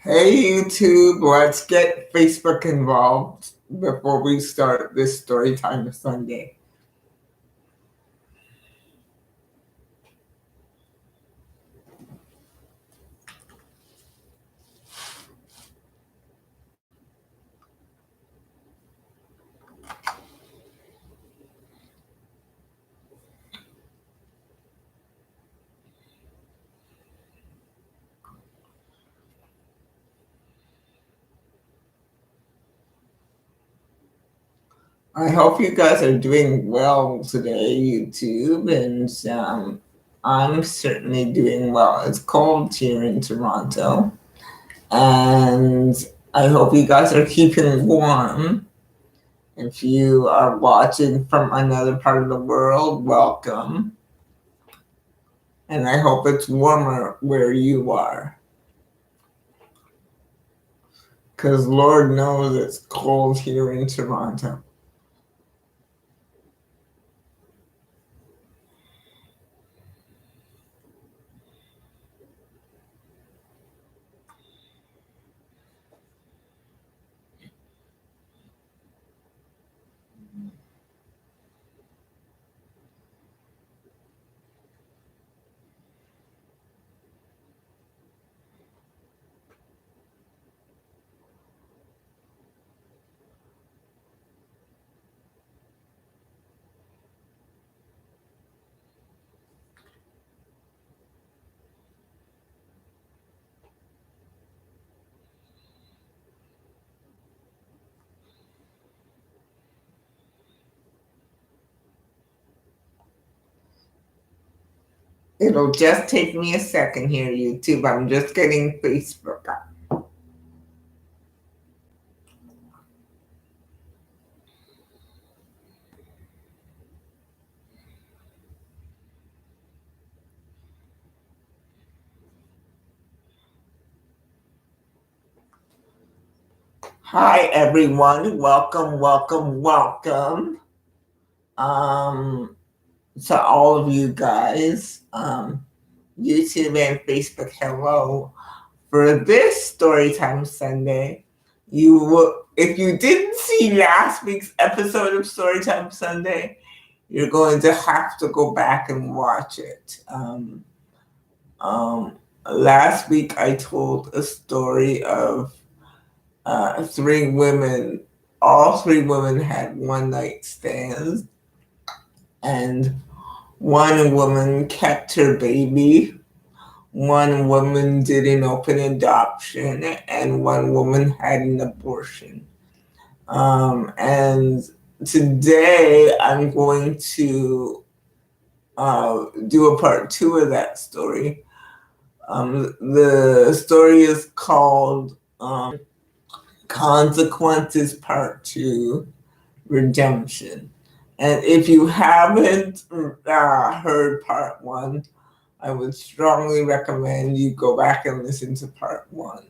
Hey YouTube, let's get Facebook involved before we start this Storytime Sunday. I hope you guys are doing well today, YouTube, and I'm certainly doing well. It's cold here in Toronto, and I hope you guys are keeping warm. If you are watching from another part of the world, welcome. And I hope it's warmer where you are. Because Lord knows it's cold here in Toronto. It'll just take me a second here, YouTube. I'm just getting Facebook up. Hi, everyone. Welcome, welcome, welcome. To all of you guys. YouTube and Facebook, hello. For this Storytime Sunday, if you didn't see last week's episode of Storytime Sunday, you're going to have to go back and watch it. Last week I told a story of three women. All three women had one night stands, and one woman kept her baby. One woman did an open adoption, and one woman had an abortion. And today I'm going to do a part 2 of that story. The story is called Consequences Part 2, Redemption. And if you haven't heard Part 1, I would strongly recommend you go back and listen to Part 1.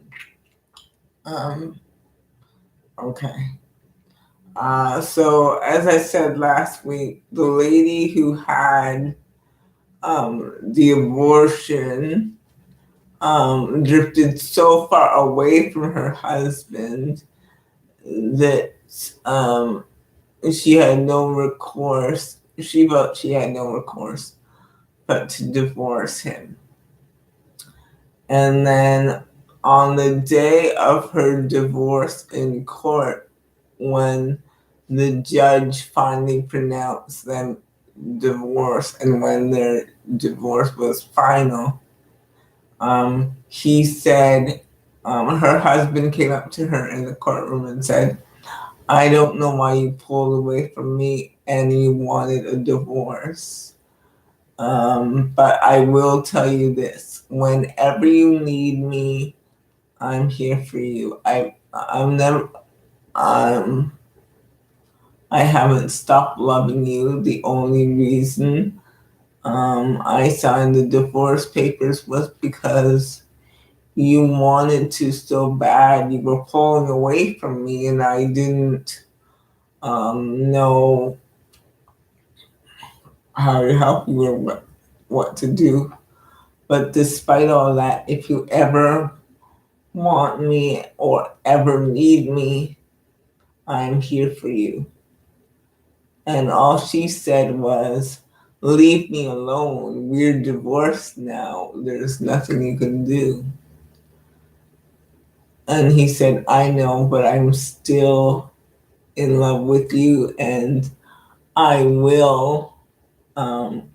Okay. So as I said last week, the lady who had the abortion drifted so far away from her husband that she had no recourse. She felt she had no recourse but to divorce him. And then on the day of her divorce in court, when the judge finally pronounced them divorced and when their divorce was final, he said, her husband came up to her in the courtroom and said, "I don't know why you pulled away from me and you wanted a divorce. But I will tell you this, whenever you need me, I'm here for you. I haven't stopped loving you. The only reason I signed the divorce papers was because you wanted to so bad. You were pulling away from me and I didn't know how to help you or what to do. But despite all that, if you ever want me or ever need me, I'm here for you. And all she said was, leave me alone. We're divorced now. There's nothing you can do. And he said, I know, but I'm still in love with you and I will um,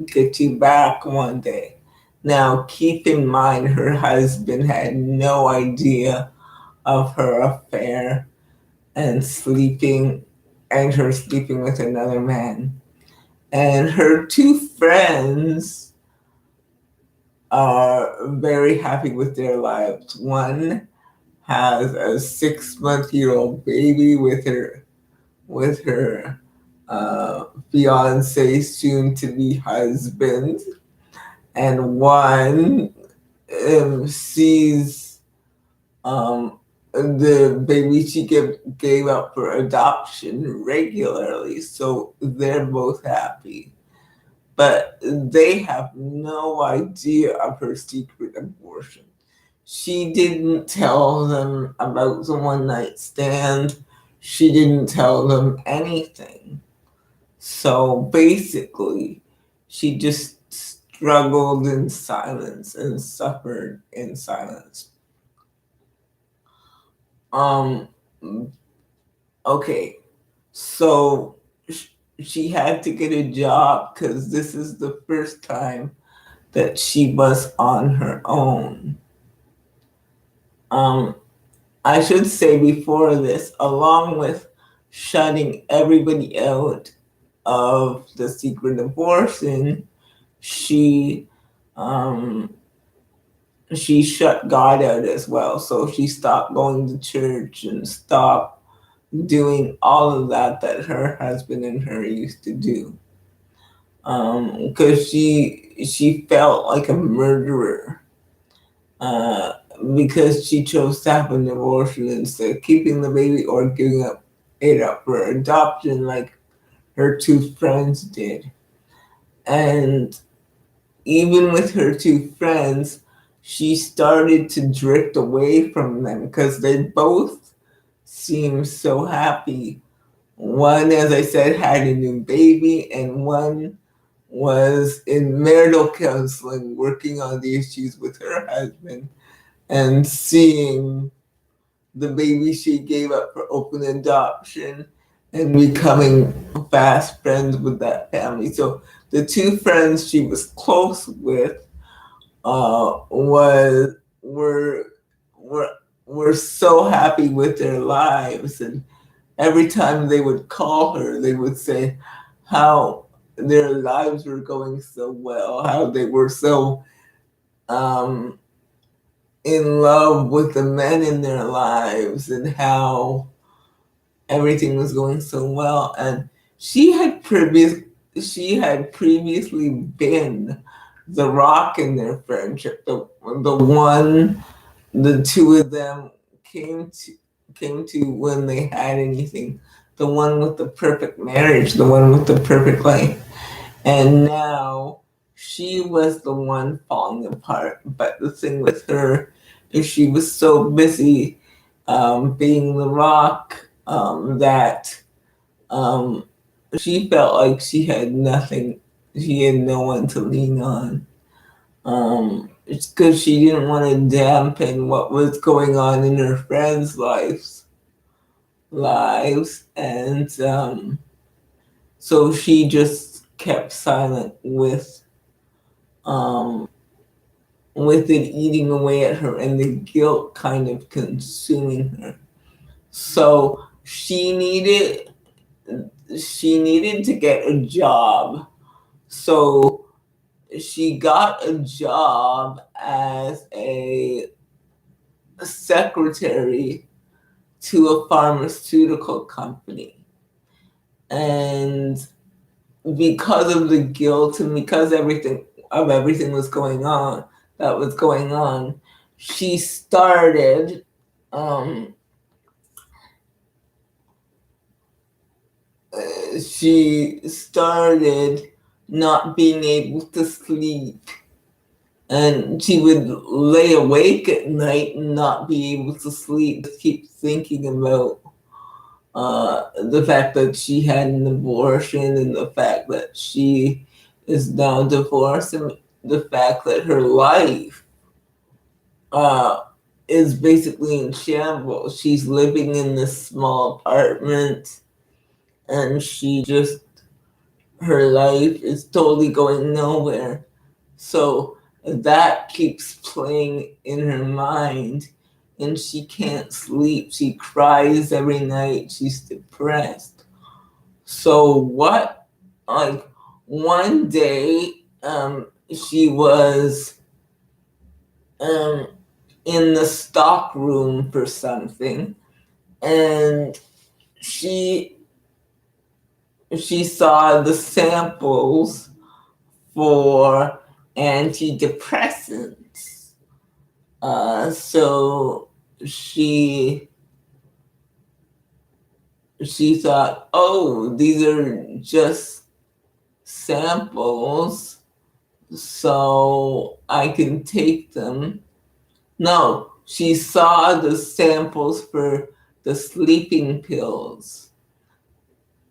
get you back one day. Now, keep in mind, her husband had no idea of her affair and her sleeping with another man. And her two friends are very happy with their lives. One has a 6-month-old baby with her fiance, soon to be husband, and one sees the baby she gave up for adoption regularly, so they're both happy. But they have no idea of her secret abortion. She didn't tell them about the one night stand. She didn't tell them anything. So basically, she just struggled in silence and suffered in silence. Um, okay, so she had to get a job because this is the first time that she was on her own. Um, I should say before this, along with shutting everybody out of the secret abortion, she um, she shut God out as well. So she stopped going to church and stopped doing all of that her husband and her used to do. Because she felt like a murderer. Uh, because she chose to have an abortion instead of keeping the baby or giving it up for adoption like her two friends did. And even with her two friends, she started to drift away from them because they both seemed so happy. One, as I said, had a new baby, and one was in marital counseling, working on the issues with her husband and seeing the baby she gave up for open adoption and becoming fast friends with that family. So the two friends she was close with was were were so happy with their lives, and every time they would call her, they would say how their lives were going so well, how they were so um, in love with the men in their lives, and how everything was going so well. And she had previously been the rock in their friendship, the one the two of them came to came to when they had anything, the one with the perfect marriage, the one with the perfect life. And now she was the one falling apart. But the thing with her is she was so busy being the rock that um, she felt like she had nothing, she had no one to lean on. It's because she didn't want to dampen what was going on in her friends' lives, and so she just kept silent um, with it eating away at her and the guilt kind of consuming her. So she needed to get a job. So she got a job as a secretary to a pharmaceutical company. And because of the guilt and because everything that was going on, she started um, she started not being able to sleep And she would lay awake at night and not be able to sleep, just keep thinking about the fact that she had an abortion and the fact that she is now divorced and the fact that her life uh, is basically in shambles. She's living in this small apartment and her life is totally going nowhere. So that keeps playing in her mind and she can't sleep. She cries every night. She's depressed. So like one day, she was um, in the stock room for something and she saw the samples for antidepressants. So she thought, oh, these are just samples, so I can take them. No, she saw the samples for the sleeping pills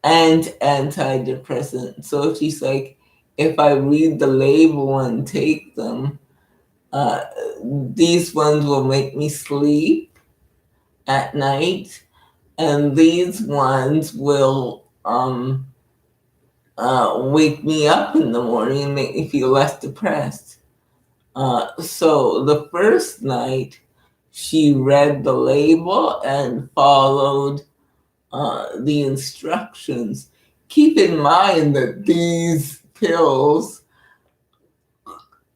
and antidepressants. So she's like, if I read the label and take them, uh, these ones will make me sleep at night, and these ones will wake me up in the morning and make me feel less depressed. So the first night, she read the label and followed the instructions. Keep in mind that these pills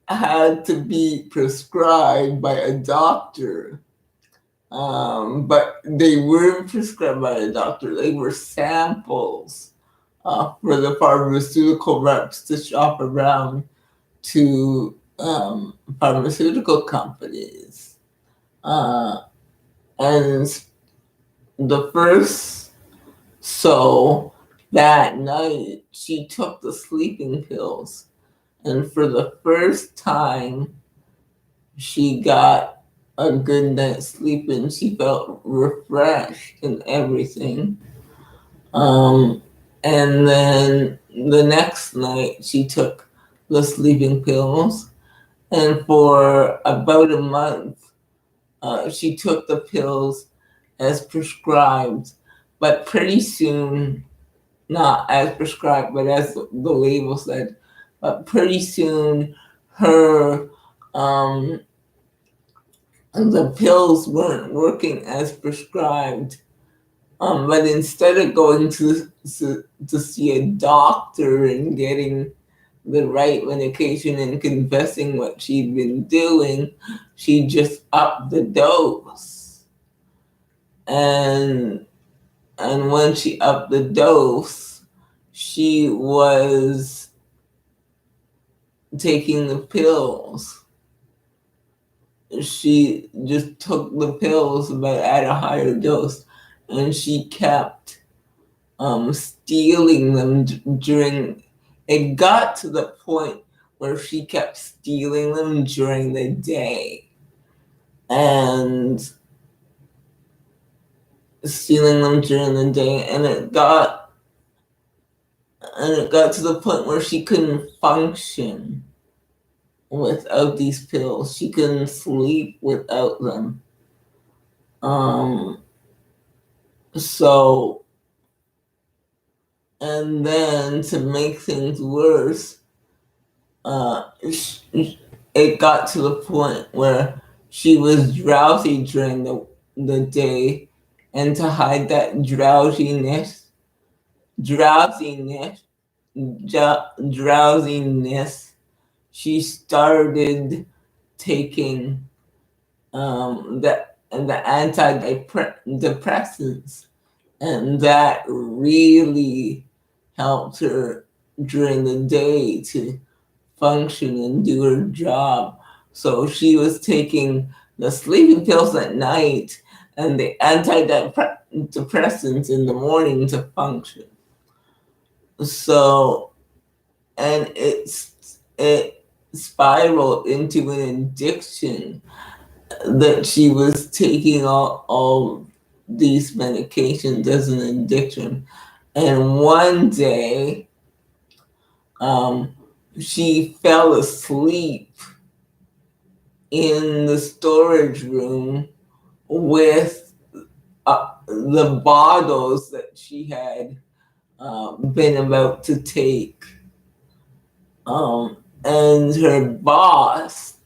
had to be prescribed by a doctor. But they weren't prescribed by a doctor. They were samples for the pharmaceutical reps to shop around to pharmaceutical companies. And the first, so that night, she took the sleeping pills. And for the first time, she got a good night's sleep and she felt refreshed and everything. And then the next night, she took the sleeping pills. And for about a month, she took the pills as prescribed. But pretty soon, not as prescribed, but as the label said, but pretty soon, her the pills weren't working as prescribed. But instead of going to see a doctor and getting the right medication and confessing what she'd been doing, she just upped the dose. And when she upped the dose, she was taking the pills. She just took the pills but at a higher dose, and she kept stealing them during. It got to the point where she kept stealing them during the day and stealing them during the day, and it got to the point where she couldn't function without these pills. She couldn't sleep without them. So, and then to make things worse, it got to the point where she was drowsy during the day, and to hide that drowsiness, she started taking the antidepressants, and that really helped her during the day to function and do her job. So she was taking the sleeping pills at night and the antidepressants in the morning to function. So, and it spiral into an addiction, that she was taking all these medications as an addiction. And one day, she fell asleep in the storage room with the bottles that she had been about to take. And her boss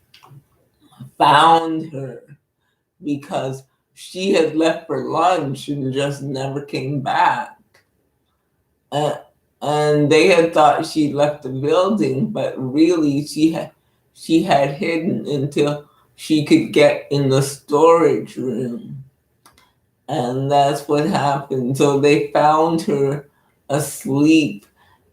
found her because she had left for lunch and just never came back. And they had thought she left the building, but really she had hidden until she could get in the storage room. And that's what happened. So they found her asleep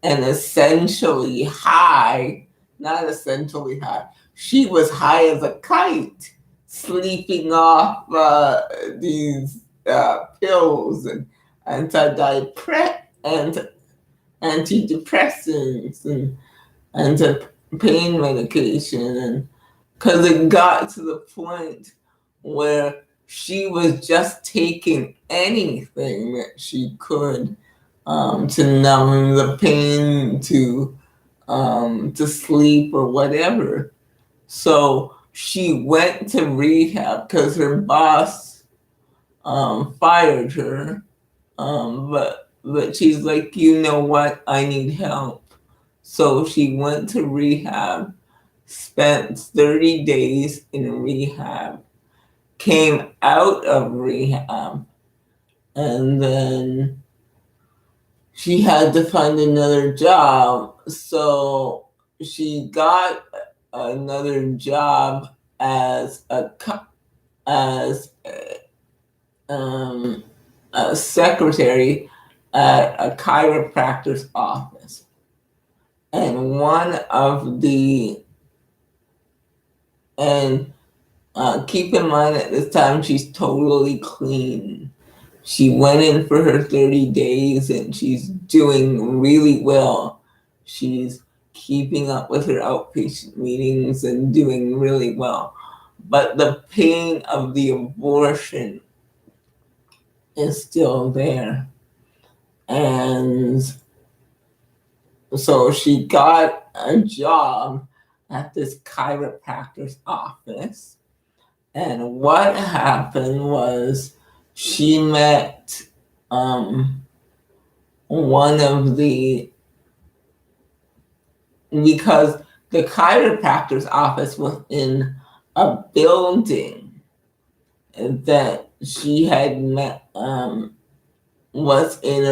and essentially high, not essentially high, she was high as a kite, sleeping off these pills and antidepressants and pain medication. And because it got to the point where she was just taking anything that she could to numb the pain, to sleep or whatever. So she went to rehab because her boss fired her. But she's like, you know what? I need help. So she went to rehab, spent 30 days in rehab, came out of rehab, and then she had to find another job. So she got another job as as a secretary at a chiropractor's office. And keep in mind at this time she's totally clean. She went in for her 30 days and she's doing really well. She's keeping up with her outpatient meetings and doing really well. But the pain of the abortion is still there. And so she got a job at this chiropractor's office. And what happened was she met one of because the chiropractor's office was in a building that she had met, was in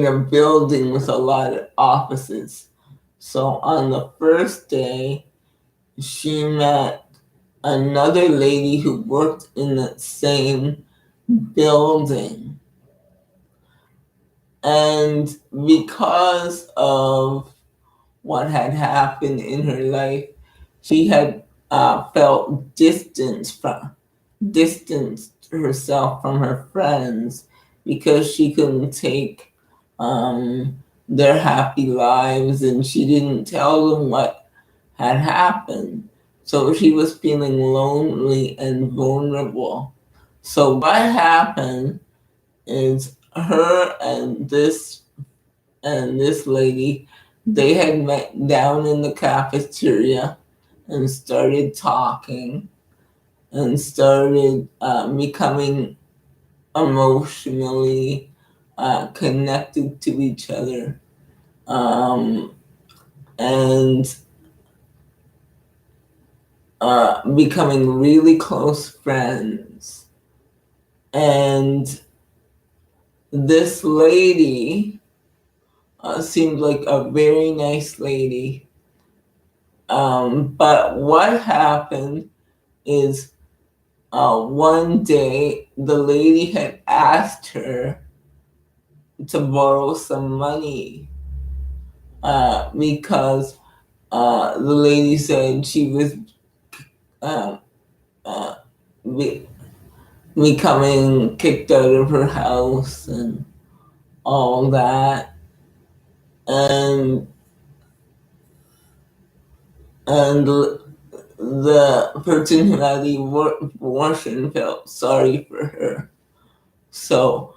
a building with a lot of offices. So on the first day, she met another lady who worked in the same building. And because of what had happened in her life, she had felt distanced herself from her friends because she couldn't take their happy lives, and she didn't tell them what had happened. So she was feeling lonely and vulnerable. So what happened is her and this lady, they had met down in the cafeteria and started talking and started becoming emotionally connected to each other, and becoming really close friends. And this lady seemed like a very nice lady. But what happened is one day the lady had asked her to borrow some money because the lady said she was um, uh, becoming kicked out of her house and all that. And and the person who had the abortion felt sorry for her. So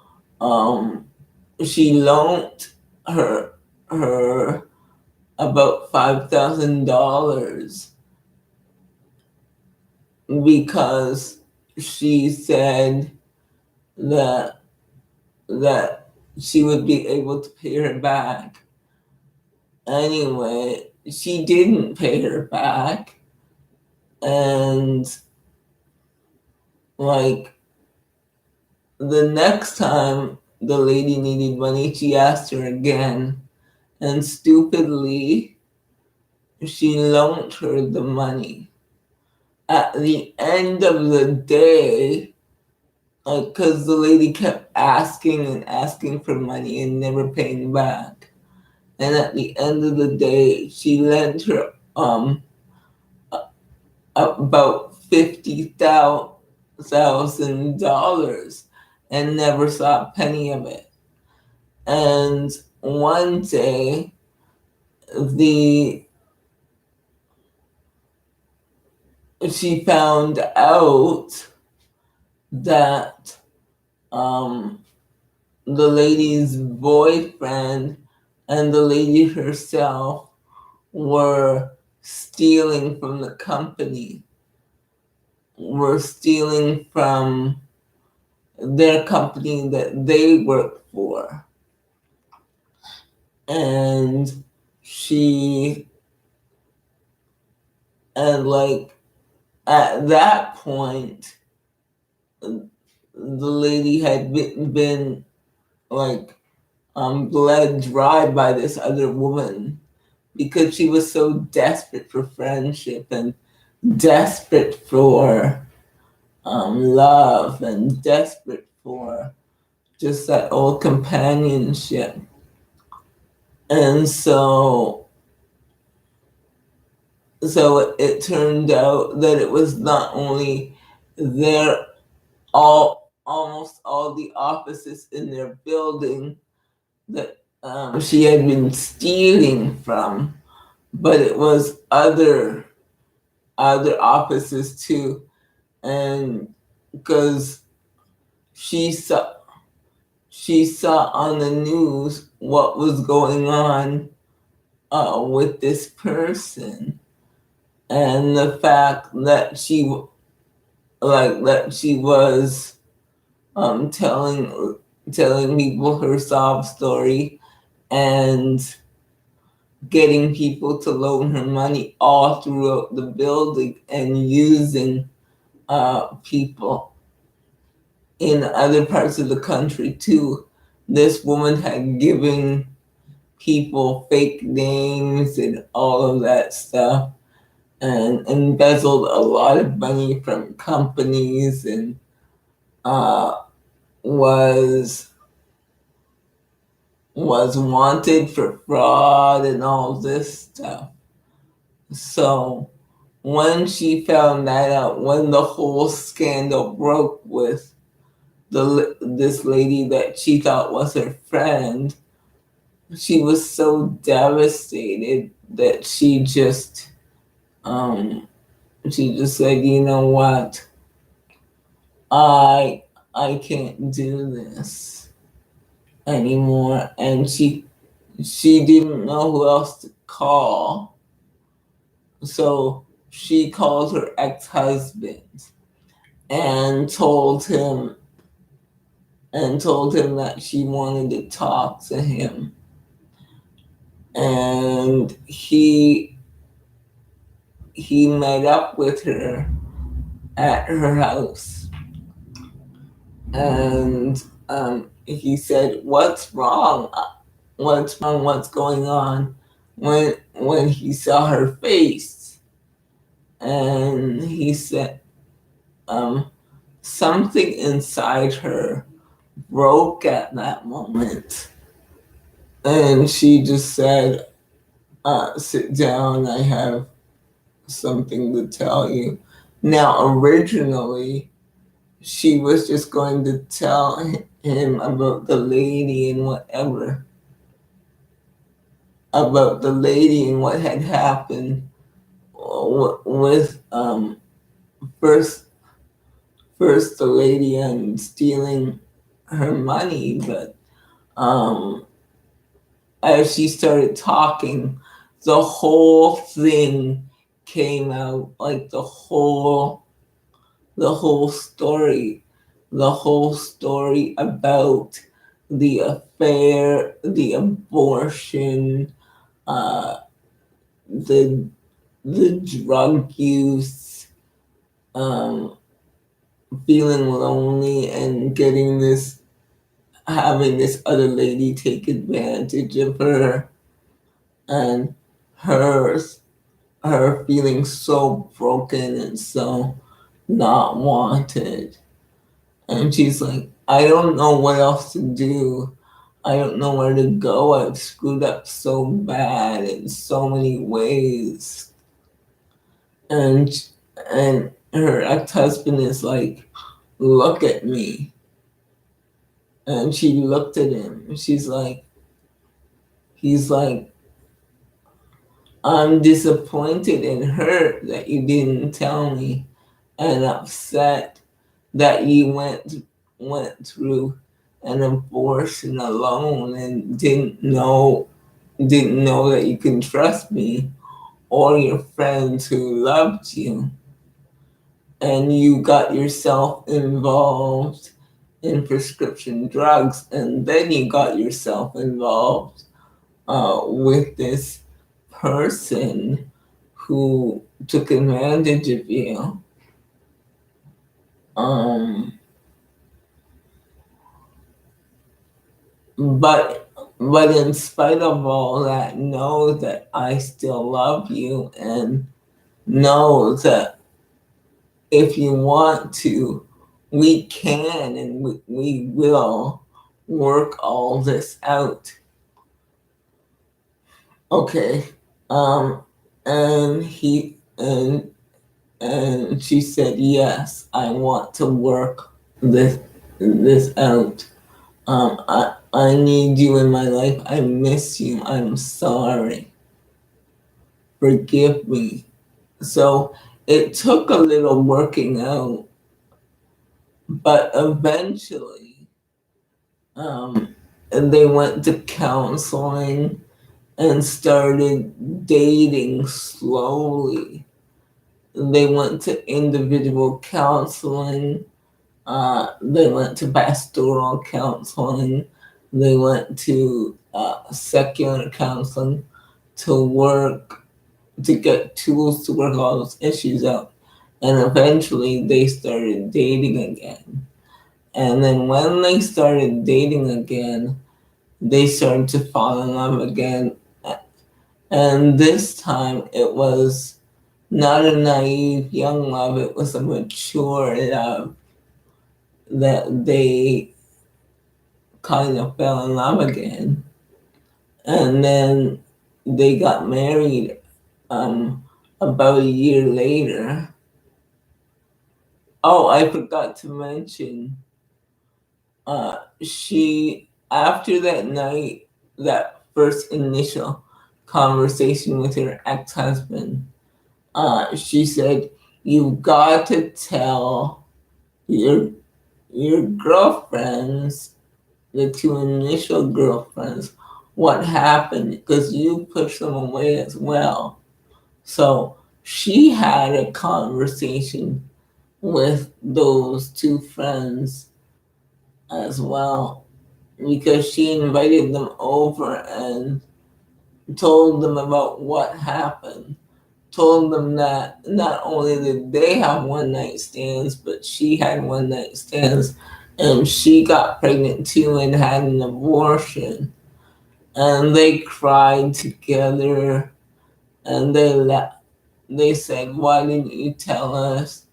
she loaned her about $5,000 because she said that that she would be able to pay her back. Anyway, she didn't pay her back, and like the next time the lady needed money, she asked her again, and stupidly, she loaned her the money. At the end of the day, because the lady kept asking and asking for money and never paying back. And at the end of the day, she lent her about $50,000 and never saw a penny of it. And one day, the she found out that the lady's boyfriend and the lady herself were stealing from the company, were stealing from their company that they worked for. And she, and like at that point, the lady had been like bled dry by this other woman because she was so desperate for friendship and desperate for love and desperate for just that old companionship. And so it turned out that it was not only their almost all the offices in their building that she had been stealing from, but it was other offices too. And because she saw on the news what was going on with this person, and the fact that she was telling people her sob story and getting people to loan her money all throughout the building and using people in other parts of the country too. This woman had given people fake names and all of that stuff, and embezzled a lot of money from companies, and was wanted for fraud and all this stuff. So when she found that out, when the whole scandal broke with this lady that she thought was her friend, she was so devastated that she just said, you know what, I can't do this anymore. And she didn't know who else to call, so she called her ex-husband and told him that she wanted to talk to him. And he met up with her at her house, and he said, "What's wrong? What's wrong? What's going on?" When he saw her face, and he said, something inside her broke at that moment, and she just said, "Sit down. I have something to tell you." Now, originally, she was just going to tell him about the lady and whatever, about the lady and what had happened with first first the lady and stealing her money, but um as she started talking, the whole thing came out, like the whole story, the whole story about the affair, the abortion, uh, the the drug use, um, feeling lonely, and having this other lady take advantage of her, and her her feeling so broken and so not wanted. And she's like, I don't know what else to do. I don't know where to go. I've screwed up so bad in so many ways. And and her ex-husband is like, look at me. And she looked at him. And he's like, I'm disappointed and hurt that you didn't tell me, and upset that you went through an abortion alone and didn't know that you can trust me or your friends who loved you, and you got yourself involved in prescription drugs, and then you got yourself involved with this person who took advantage of you. Um, but in spite of all that, know that I still love you, and know that if you want to, we can and we will work all this out. Okay. Um, and and she said, yes, I want to work this out. I need you in my life. I miss you. I'm sorry. Forgive me. So it took a little working out, but eventually, and they went to counseling and started dating slowly. They went to individual counseling. They went to pastoral counseling. They went to secular counseling to get tools to work all those issues out. And eventually they started dating again. And then when they started dating again, they started to fall in love again. And this time it was not a naive young love, it was a mature love that they kind of fell in love again. And then they got married about a year later. Oh, I forgot to mention, she, after that night, that first initial conversation with her ex-husband, she said, you've got to tell your girlfriends, the two initial girlfriends, what happened, because you pushed them away as well. So she had a conversation with those two friends as well, because she invited them over and told them about what happened. Told them that not only did they have one night stands, but she had one night stands, and she got pregnant too and had an abortion. And they cried together, and they said, why didn't you tell us?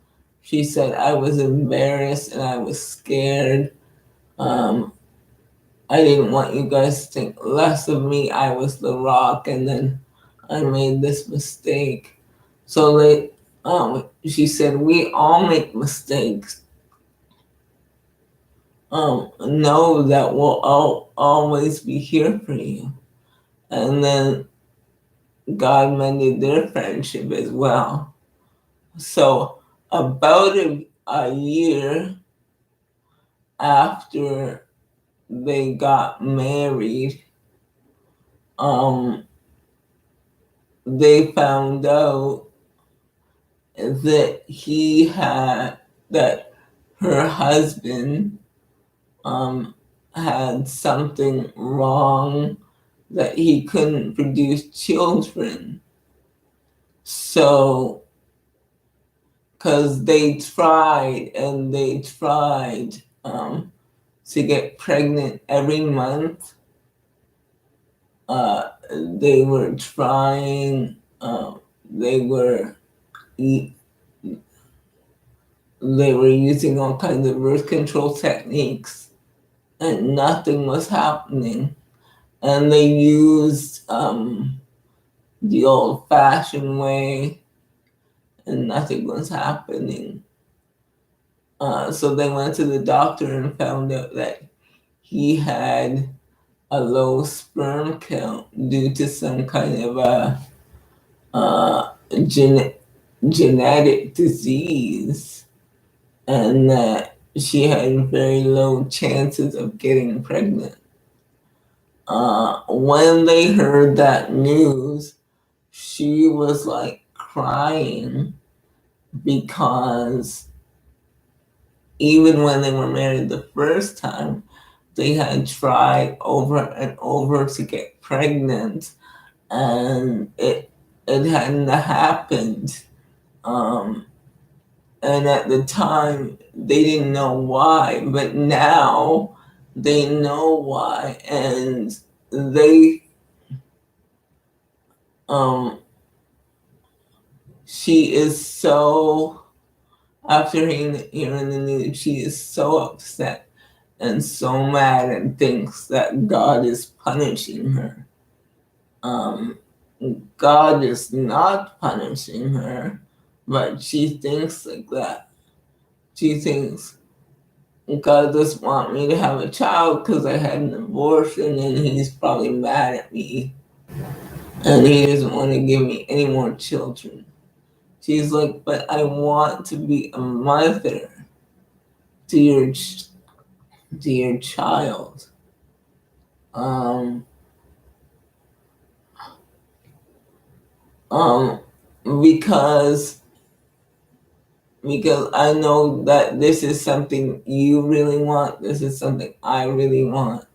She said, I was embarrassed and I was scared. Um, I didn't want you guys to think less of me. I was the rock, and then I made this mistake. So she said, we all make mistakes. Know that we'll always be here for you. And then God mended their friendship as well. So about a year after they got married, they found out that that her husband had something wrong, that he couldn't produce children. So, because they tried and they tried to get pregnant every month, they were trying, they were they were using all kinds of birth control techniques, and nothing was happening. And they used the old-fashioned way, and nothing was happening. So they went to the doctor and found out that he had a low sperm count due to some kind of a genetic disease, and that she had very low chances of getting pregnant. When they heard that news, she was like crying, because even when they were married the first time, they had tried over and over to get pregnant, and it hadn't happened. And at the time, they didn't know why, but now they know why, and they she is so, after hearing the news, she is so upset and so mad and thinks that God is punishing her. God is not punishing her, but she thinks like that. She thinks God doesn't want me to have a child because I had an abortion, and he's probably mad at me, and he doesn't want to give me any more children. She's like, but I want to be a mother to your child. Um, um, because I know that this is something you really want. This is something I really want,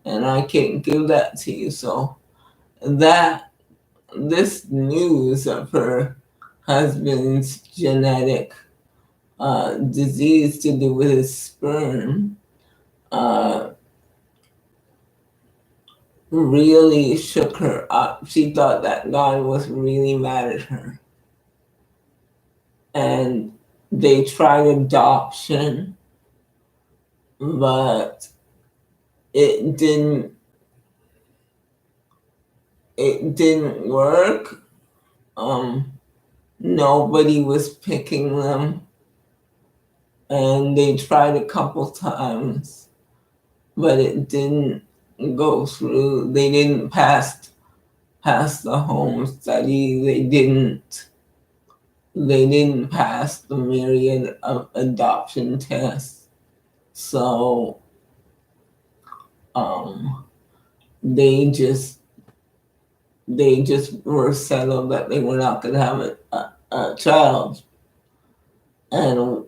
and I can't give that to you. So that this news of her husband's genetic disease to do with his sperm really shook her up. She thought that God was really mad at her. And they tried adoption, but it didn't work. Nobody was picking them, and they tried a couple times, but it didn't go through. They didn't pass the home study. They didn't pass the myriad of adoption tests. So they just were settled that they were not going to have a child. And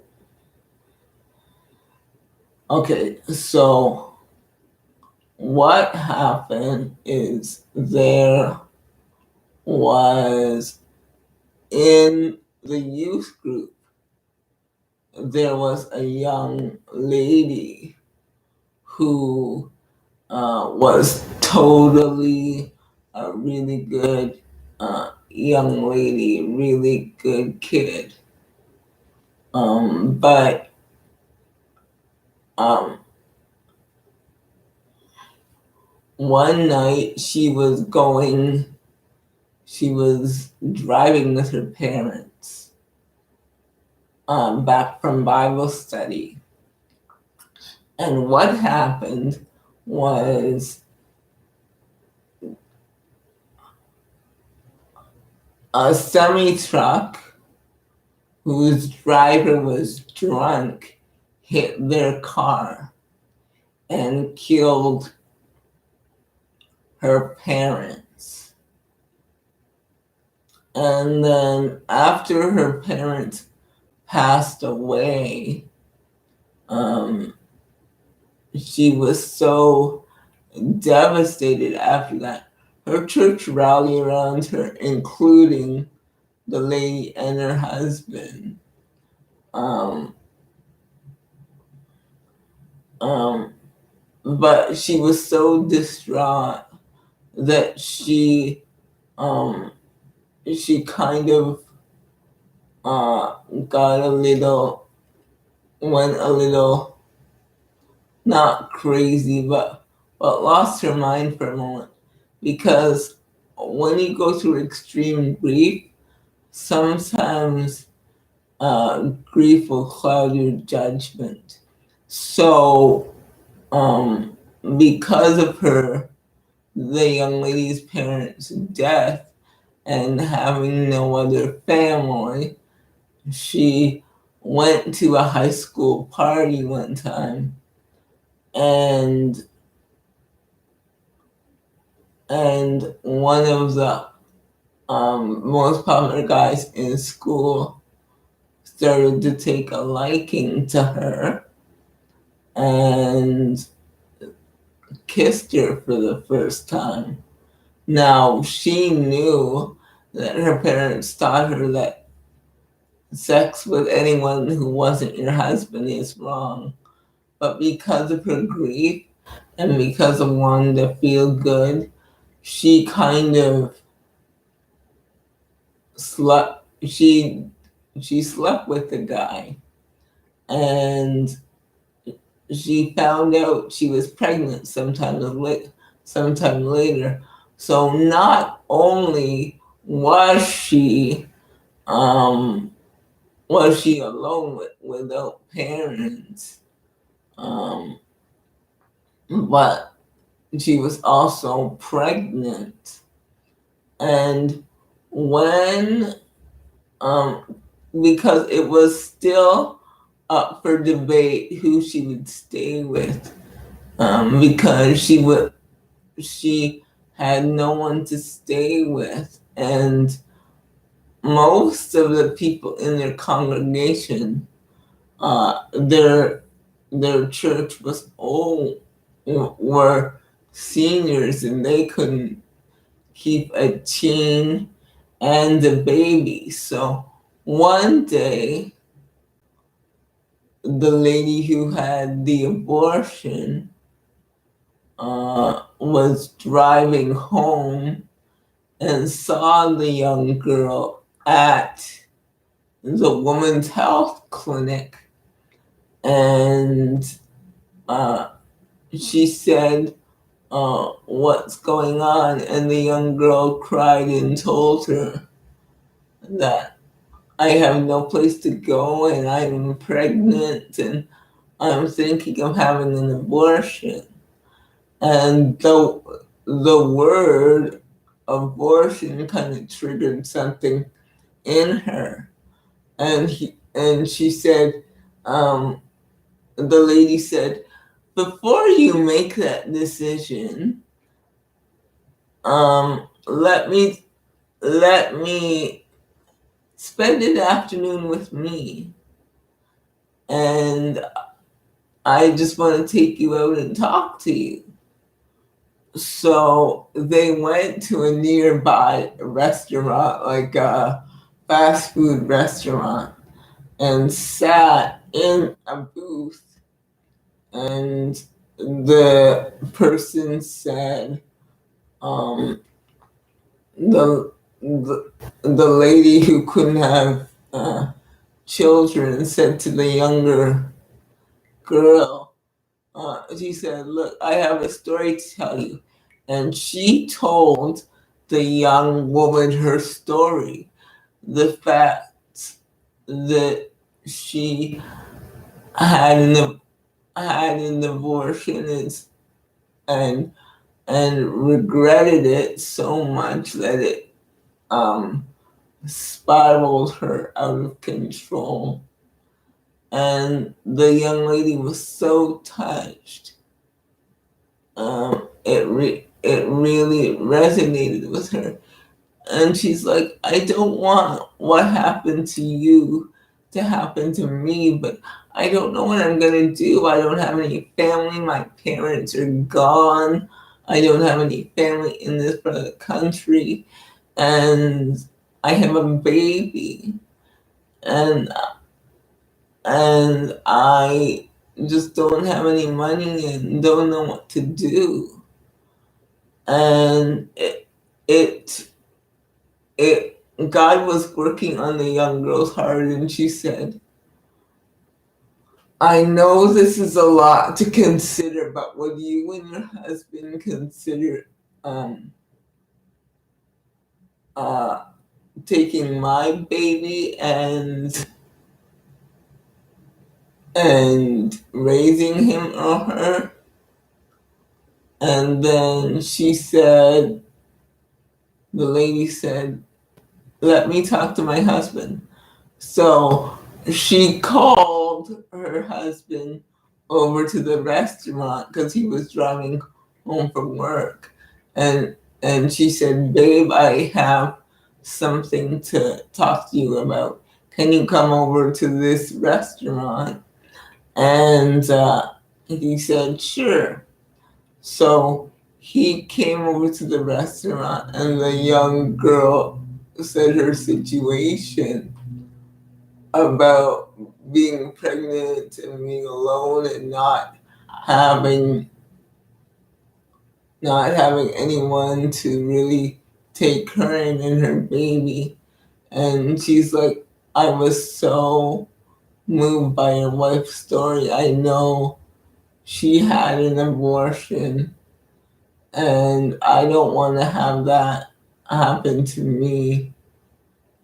okay, so what happened is there was, in the youth group, there was a young lady who was totally a really good young lady, really good kid. But one night she was driving with her parents back from Bible study. And what happened was a semi-truck whose driver was drunk hit their car and killed her parents. And then after her parents passed away, she was so devastated after that. Her church rallied around her, including the lady and her husband. Um, but she was so distraught that um, she kind of got went a little, not crazy, but lost her mind for a moment. Because when you go through extreme grief, sometimes grief will cloud your judgment. So, because of the young lady's parents' death and having no other family, she went to a high school party one time, and one of the most popular guys in school started to take a liking to her and kissed her for the first time. Now, she knew that her parents taught her that sex with anyone who wasn't your husband is wrong. But because of her grief and because of wanting to feel good, she kind of slept. She slept with the guy, and she found out she was pregnant sometime later. So not only um, was she alone without parents, um, but she was also pregnant. And when, because it was still up for debate who she would stay with, because she had no one to stay with, and most of the people in their congregation, their church was old, were seniors, and they couldn't keep a teen and a baby. So one day, the lady who had the abortion was driving home and saw the young girl at the women's health clinic, and she said, what's going on? And the young girl cried and told her that I have no place to go and I'm pregnant and I'm thinking of having an abortion. And the word abortion kind of triggered something in her. And she said, the lady said, before you make that decision, let me spend an afternoon with me, and I just want to take you out and talk to you. So they went to a nearby restaurant, like a fast food restaurant, and sat in a booth, and the person said, the, the lady who couldn't have children said to the younger girl, she said, look, I have a story to tell you. And she told the young woman her story. The fact that she had an abortion and regretted it so much that it spiraled her out of control. And the young lady was so touched. It really resonated with her. And she's like, I don't want what happened to you to happen to me, but I don't know what I'm going to do. I don't have any family. My parents are gone. I don't have any family in this part of the country. And I have a baby. And I just don't have any money and don't know what to do. And God was working on the young girl's heart, and she said, I know this is a lot to consider, but would you and your husband consider uh, taking my baby and raising him or her? And then the lady said, let me talk to my husband. So she called her husband over to the restaurant because he was driving home from work. And she said, babe, I have something to talk to you about. Can you come over to this restaurant? And he said, sure. So he came over to the restaurant, and the young girl said her situation about being pregnant and being alone and having not having anyone to really take her and her baby. And she's like, I was so moved by your wife's story. I know she had an abortion, and I don't want to have that happen to me.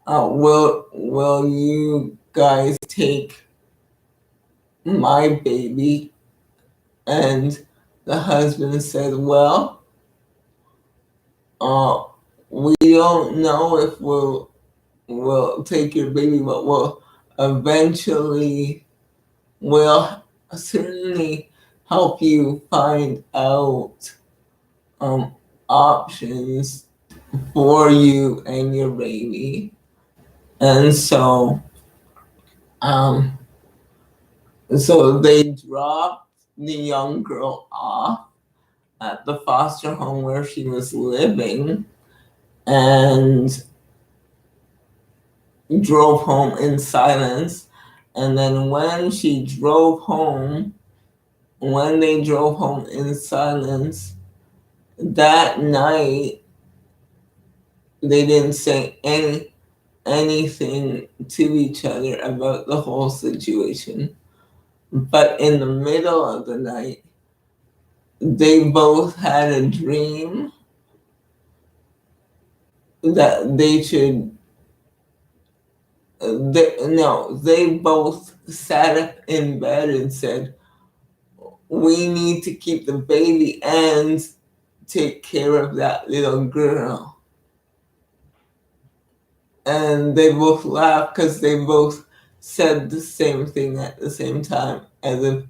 Will you guys take my baby? And the husband said, well, we don't know if we'll take your baby, but we'll certainly help you find out options for you and your baby. And so they dropped the young girl off at the foster home where she was living and drove home in silence. And then when they drove home in silence, that night they didn't say anything to each other about the whole situation. But in the middle of the night, they both had a dream that they both sat up in bed and said, we need to keep the baby and take care of that little girl. And they both laughed because they both said the same thing at the same time, as if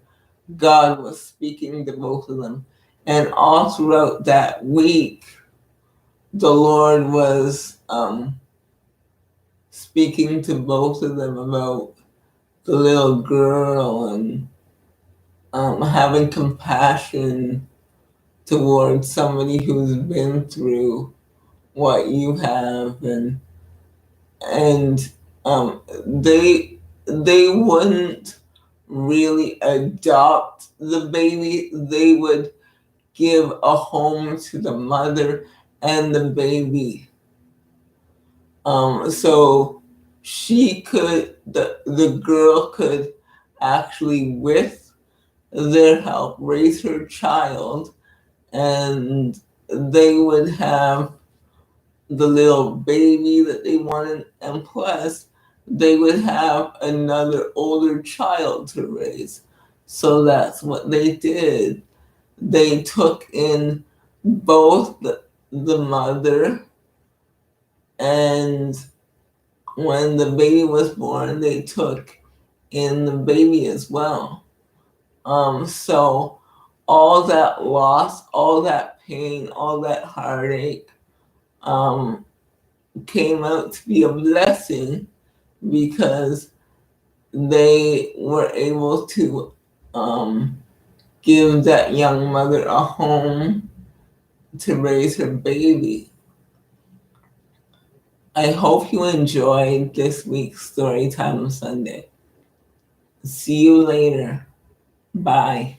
God was speaking to both of them. And all throughout that week, the Lord was speaking to both of them about the little girl and having compassion towards somebody who's been through what you have, and they wouldn't really adopt the baby. They would give a home to the mother and the baby. So the girl could actually, with their help, raise her child, and they would have the little baby that they wanted, and plus they would have another older child to raise. So that's what they did. They took in both the mother and when the baby was born, they took in the baby as well. So all that loss, all that pain, all that heartache um, came out to be a blessing because they were able to give that young mother a home to raise her baby. I hope you enjoyed this week's Storytime Sunday. See you later. Bye.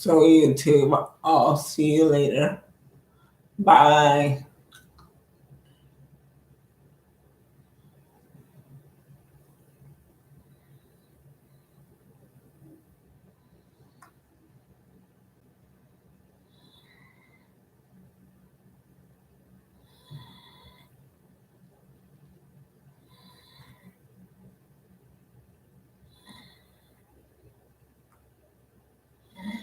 So YouTube, I'll see you later. Bye.